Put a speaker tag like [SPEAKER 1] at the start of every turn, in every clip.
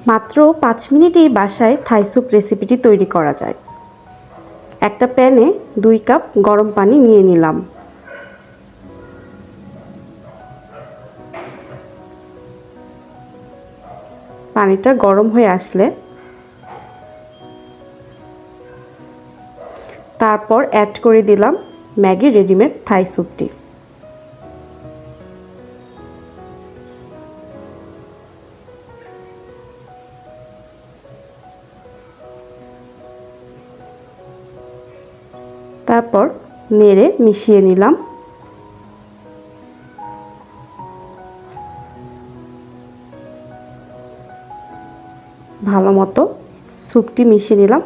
[SPEAKER 1] মাত্র 5 মিনিটেই বাসায় থাই স্যুপ রেসিপিটি তৈরি করা যায়। একটা প্যানে 2 কাপ গরম পানি নিয়ে নিলাম। পানিটা গরম হয়ে আসলে তারপর অ্যাড করে দিলাম ম্যাগি রেডিমেড থাই স্যুপটি। তারপর নেড়ে মিশিয়ে নিলাম। ভালো মতো স্যুপটি মিশিয়ে নিলাম।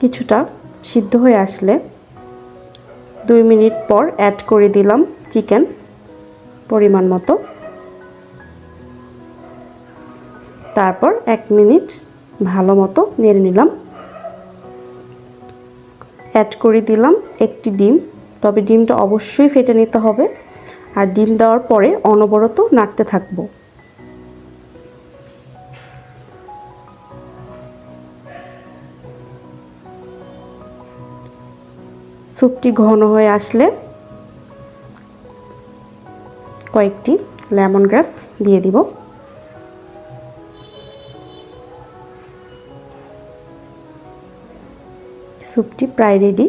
[SPEAKER 1] কিছুটা সিদ্ধ হয়ে আসলে 2 মিনিট পর অ্যাড করে দিলাম চিকেন পরিমাণ মতো। তারপর 1 মিনিট ভালো মতো নেড়ে নিলাম। অ্যাড করে দিলাম একটি ডিম, তবে ডিমটা অবশ্যই ফেটে নিতে হবে। আর ডিম দেওয়ার পরে অনবরত নাড়তে থাকবো। স্যুপটি ঘন হয়ে আসলে কয়েকটি লেমন গ্রাস দিয়ে দিব। স্যুপটি প্রায় রেডি।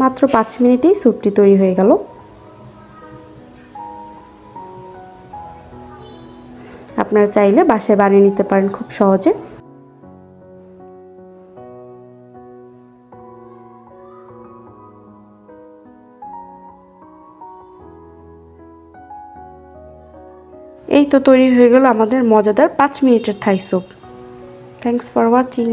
[SPEAKER 1] মাত্র 5 মিনিটেই স্যুপটি তৈরি হয়ে গেল। আপনারা চাইলে বাসায় বানিয়ে নিতে পারেন খুব সহজে। এই তো তৈরি হয়ে গেল আমাদের মজাদার 5 মিনিটের Thai soup. Thanks for watching.